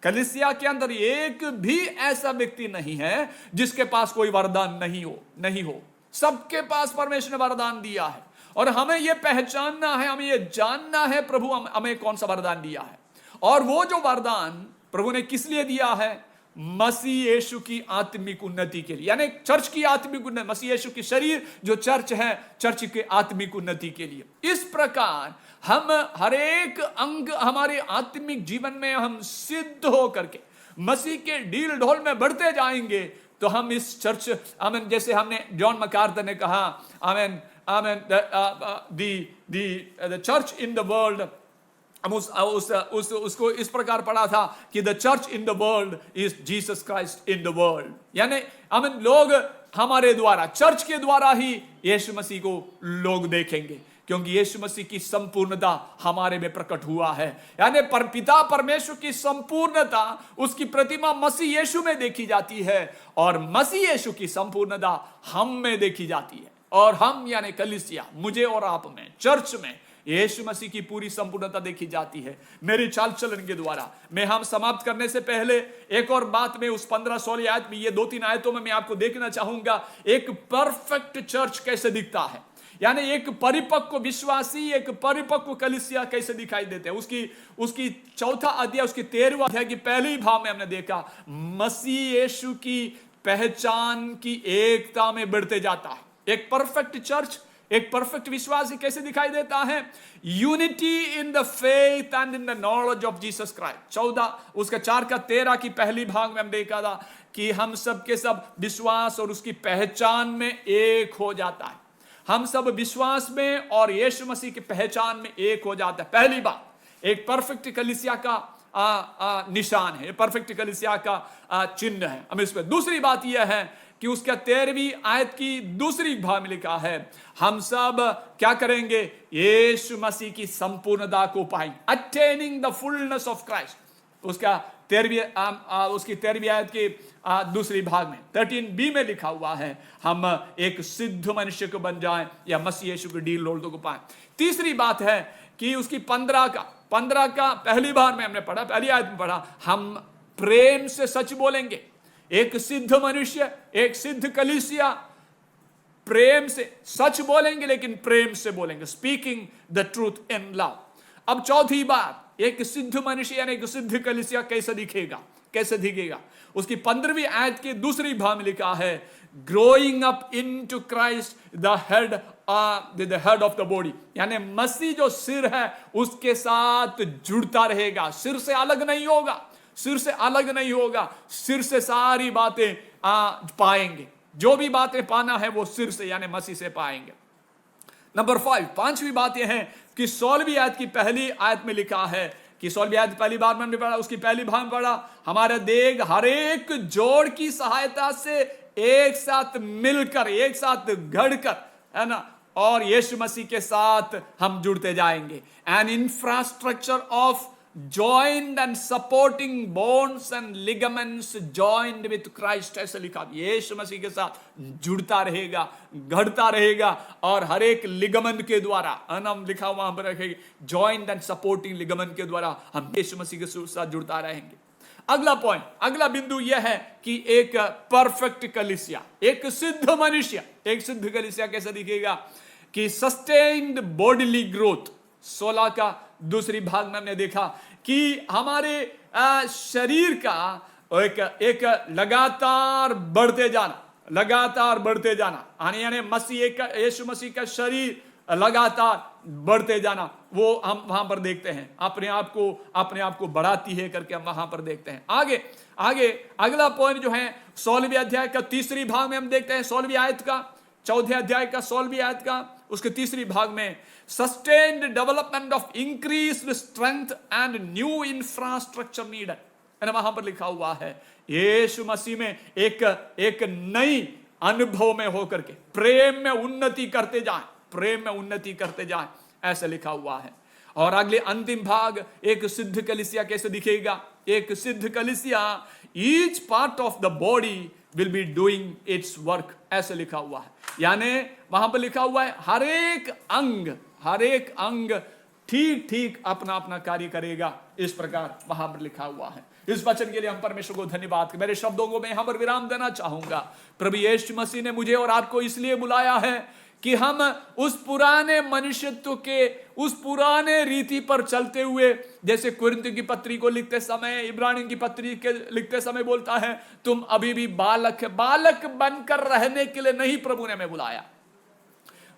कलीसिया के अंदर एक भी ऐसा व्यक्ति नहीं है जिसके पास कोई वरदान नहीं हो। सबके पास परमेश्वर ने वरदान दिया है और हमें यह पहचानना है, हमें यह जानना है प्रभु हमें कौन सा वरदान दिया है। और वो जो वरदान प्रभु ने किस लिए दिया है? मसीह यीशु की आत्मिक उन्नति के लिए, यानी चर्च की आत्मिक उन्नति, मसीह यीशु की शरीर जो चर्च है, चर्च के आत्मिक उन्नति के लिए। इस प्रकार हम हर एक अंग हमारे आत्मिक जीवन में हम सिद्ध हो करके मसीह के डील ढोल में बढ़ते जाएंगे। तो हम इस चर्च, आमीन, जैसे हमने जॉन मैकार्थर ने कहा, आमीन आमीन, the church in the world, हम उसको इस प्रकार पढ़ा था कि the church in the world is Jesus Christ in the world. यानी हम लोग हमारे द्वारा, चर्च के द्वारा ही यीशु मसीह को लोग देखेंगे, क्योंकि यीशु मसीह की संपूर्णता हमारे में प्रकट हुआ है। यानी पिता परमेश्वर की संपूर्णता, उसकी प्रतिमा मसीह यीशु में देखी जाती है और मसीह यीशु की संपूर्णता हम में देखी जाती है। और हम यानी कलीसिया, मुझे और आप में, चर्च में यीशु मसीह की पूरी संपूर्णता देखी जाती है मेरी चाल चलन के द्वारा। मैं हम समाप्त करने से पहले एक और बात में उस 15-16 आयत में, ये 2-3 आयतों में मैं आपको देखना चाहूंगा एक परफेक्ट चर्च कैसे दिखता है, यानी एक परिपक्व विश्वासी, एक परिपक्व कलीसिया कैसे दिखाई देते हैं। उसकी चौथा अध्याय, उसकी 13वां अध्याय की पहली भाव में हमने देखा मसीह यीशु की पहचान की एकता में बढ़ते जाता है। एक परफेक्ट चर्च, एक परफेक्ट विश्वासी कैसे दिखाई देता है? Unity in the faith and in the knowledge of Jesus Christ. 14 उसका 4-13 की पहली भाग में हम देखा था कि हम सब के सब विश्वास और उसकी पहचान में एक हो जाता है। हम सब विश्वास में और यीशु मसीह की पहचान में एक हो जाता है। पहली बात एक परफेक्ट कलीसिया का निशान है, परफेक्ट कलीसिया का चिन्ह है हम इस पर। दूसरी बात यह है कि उसका 13वीं आयत की दूसरी भाग में लिखा है हम सब क्या करेंगे? यीशु मसीह की संपूर्णता को पाएंगे, attaining the fullness of Christ. उसका 13वीं आयत की दूसरी भाग में 13b में लिखा हुआ है हम एक सिद्ध मनुष्य को बन जाएं या मसीह यीशु के डील लोल्डों को पाएं। तीसरी बात है कि उसकी 15 का पहली बार में हमने पढ़ा, पहली आयत में पढ़ा हम प्रेम से सच बोलेंगे। एक सिद्ध मनुष्य, एक सिद्ध कलीसिया प्रेम से सच बोलेंगे, लेकिन प्रेम से बोलेंगे, speaking the truth in love. अब चौथी बात, एक सिद्ध मनुष्य यानी एक सिद्ध कलीसिया कैसे दिखेगा, कैसे दिखेगा? उसकी 15वीं आयत की दूसरी भाग में लिखा है growing up into Christ the head of the body, यानी मसीह जो सिर है उसके साथ जुड़ता रहेगा, सिर से अलग नहीं होगा, सिर से अलग नहीं होगा, सिर से सारी बातें पाएंगे, जो भी बातें पाना है वो सिर से यानी मसीह से पाएंगे। नंबर 5, पांचवी बात यह है कि 16वीं आयत की पहली आयत में लिखा है कि 16वीं आयत पहली बार में पढ़ा, उसकी पहली भाग में पढ़ा हमारा देह हर एक जोड़ की सहायता से एक साथ मिलकर, एक साथ घड़कर, है ना, और यीशु मसीह के साथ हम जुड़ते जाएंगे। N infrastructure of joined and supporting bones and ligaments joined with Christ, ऐसे लिखा। यीशु मसीह के साथ जुड़ता रहेगा, घड़ता रहेगा, और हर एक लिगमेंट के द्वारा, हम लिखा वहां पर रखेंगे joined and supporting लिगमेंट के द्वारा हम यीशु मसीह के साथ जुड़ता रहेंगे। अगला पॉइंट, अगला बिंदु यह है कि एक परफेक्ट कलीसिया, एक सिद्ध मनुष्य, एक सिद्ध कलीसिया कैसा दिखेगा कि सस्टेन्ड बॉडीली ग्रोथ। 16 का दूसरी भाग में हमने देखा कि हमारे शरीर का एक लगातार बढ़ते जाना, लगातार बढ़ते जाना, यानी यीशु मसीह का शरीर लगातार बढ़ते जाना, वो हम वहां पर देखते हैं, अपने आप को बढ़ाती है करके हम वहां पर देखते हैं। आगे अगला पॉइंट जो है 16वीं अध्याय का तीसरी भाग में हम देखते हैं, 16वीं आयत का, 4थे अध्याय का 16वीं आयत का उसके तीसरी भाग में sustained development of increased strength and new infrastructure needed. वहां पर लिखा हुआ है यीशु मसीह में एक नई अनुभव में होकर के प्रेम में उन्नति करते जाएं, प्रेम में उन्नति करते जाएं, ऐसा लिखा हुआ है। और अगले अंतिम भाग, एक सिद्ध कलीसिया कैसे दिखेगा? एक सिद्ध कलीसिया each part of the body will be doing it's work, ऐसे लिखा हुआ है। यानी वहां पर लिखा हुआ है हर एक अंग ठीक ठीक अपना अपना कार्य करेगा, इस प्रकार वहां पर लिखा हुआ है। इस वचन के लिए हम परमेश्वर को धन्यवाद। मेरे शब्दों को मैं यहां पर विराम देना चाहूंगा। प्रभु यीशु मसीह ने मुझे और आपको इसलिए बुलाया है कि हम उस पुराने मनुष्यत्व के, उस पुराने रीति पर चलते हुए, जैसे कुरिन्थियों की पत्री को लिखते समय, इब्रानियों की पत्री के लिखते समय बोलता है तुम अभी भी बालक बनकर रहने के लिए नहीं प्रभु ने हमें बुलाया।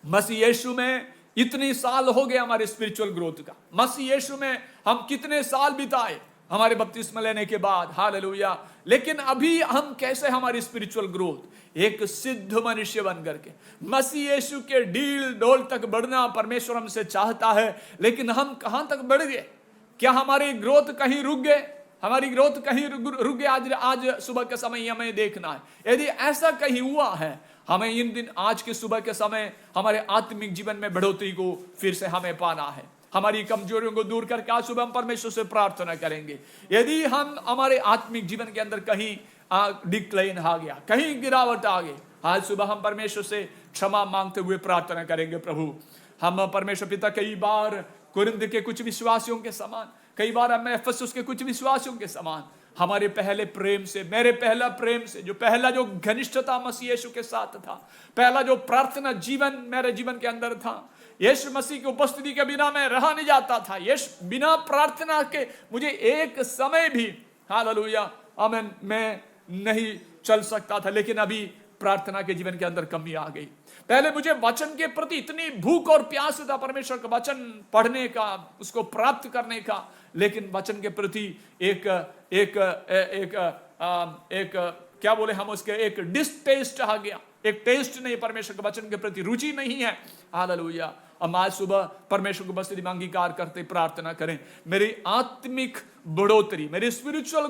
मसीह यीशु में इतनी साल हो गए हमारे स्पिरिचुअल ग्रोथ का, मसीह यीशु में हम कितने साल बिताए हमारे बपतिस्मा लेने के बाद, हालेलुया। लेकिन अभी हम कैसे हमारी स्पिरिचुअल ग्रोथ, एक सिद्ध मनुष्य बन करके मसीह यीशु के डील डोल तक बढ़ना परमेश्वर हमसे चाहता है। लेकिन हम कहां तक बढ़ गए? क्या हमारी ग्रोथ कहीं रुक गए? हमारी ग्रोथ कहीं रुक गए? आज सुबह के समय हमें देखना है। यदि ऐसा कहीं हुआ है, हमें इन दिन आज के सुबह के समय हमारे आत्मिक जीवन में बढ़ोतरी को फिर से हमें पाना है। हमारी कमजोरियों को दूर करके आज सुबह हम परमेश्वर से प्रार्थना करेंगे। यदि हम हमारे आत्मिक जीवन के अंदर कहीं डिक्लाइन आ गया, कहीं गिरावट आ गई, आज सुबह हम परमेश्वर से क्षमा मांगते हुए प्रार्थना करेंगे। प्रभु हम परमेश्वर पिता कई बार कुरिन्थ के कुछ विश्वासियों के समान, कई बार हम एफेसुस के कुछ विश्वासियों के समान हमारे पहले प्रेम से, मेरे पहला प्रेम से, जो पहला जो घनिष्ठता मसीह यीशु के साथ था, पहला जो प्रार्थना जीवन मेरे जीवन के अंदर था, यीशु मसीह की उपस्थिति के बिना मैं रहा नहीं जाता था। यीशु बिना प्रार्थना के मुझे एक समय भी, हालेलुया आमीन, मैं नहीं चल सकता था। लेकिन अभी प्रार्थना के जीवन के अंदर कमी आ गई। पहले मुझे वचन के प्रति इतनी भूख और प्यास था, परमेश्वर का वचन पढ़ने का, उसको प्राप्त करने का, लेकिन वचन के प्रति एक एक एक एक क्या बोले हम उसके, एक डिस्टेस्ट आ गया, एक टेस्ट नहीं, परमेश्वर के वचन के प्रति रुचि नहीं है। हालेलुया। हम आज सुबह परमेश्वर को उपस्थिति में अंगीकार करते प्रार्थना करें, मेरी आत्मिक बढ़ोतरी, मेरी स्पिरिचुअल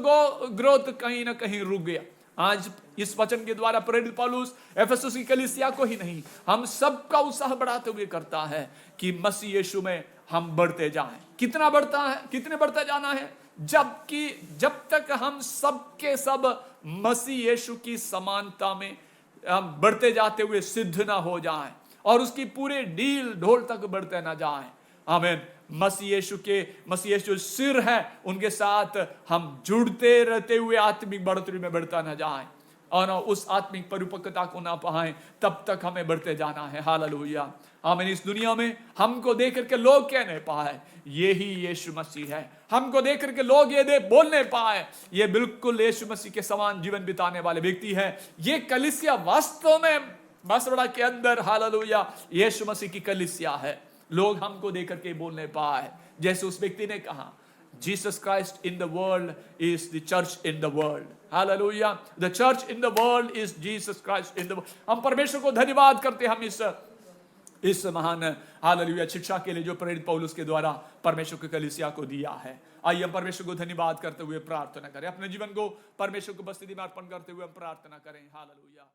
ग्रोथ कहीं ना कहीं रुक गया। आज इस वचन के द्वारा प्रेरित पौलुस एफेसुस की कलीसिया को ही नहीं, हम सबका उत्साह बढ़ाते हुए करता है कि मसीह यीशु में हम बढ़ते जाएं। कितना बढ़ता है, कितने बढ़ता जाना है? जब तक हम सबके सब मसीह यीशु की समानता में हम बढ़ते जाते हुए सिद्ध ना हो जाएं और उसकी पूरे ढील ढोल तक बढ़ते ना जाएं। आमीन। मसीह यीशु सिर है, उनके साथ हम जुड़ते रहते हुए आत्मिक बढ़ोतरी में बढ़ता ना जाएं और उस आत्मिक परिपक्वता को ना पाएं, तब तक हमें बढ़ते जाना है। हालेलुया। आमीन। इस दुनिया में हमको देख करके लोग कह नहीं पाए यही यीशु मसीह है, हमको देख करके लोग ये बोल नहीं पाए ये बिल्कुल यीशु मसीह के समान जीवन बिताने वाले व्यक्ति है। ये कलीसिया वास्तव में मसवड़ा के अंदर, हालेलुया, यीशु मसीह की कलीसिया है। लोग हमको देख करके बोल नहीं पाए, जैसे उस व्यक्ति ने कहा, Jesus Christ in the world is the church in the world. Hallelujah. The church in the world is Jesus Christ in the world. हम परमेश्वर को धन्यवाद करते हैं, हम इस महान हालेलुया शिक्षा के लिए जो प्रेरित पौलुस के द्वारा परमेश्वर की कलीसिया को दिया है। आइए हम परमेश्वर को धन्यवाद करते हुए प्रार्थना करें, अपने जीवन को परमेश्वर की उपस्थिति में अर्पण करते हुए हम प्रार्थना करें। हालेलुया।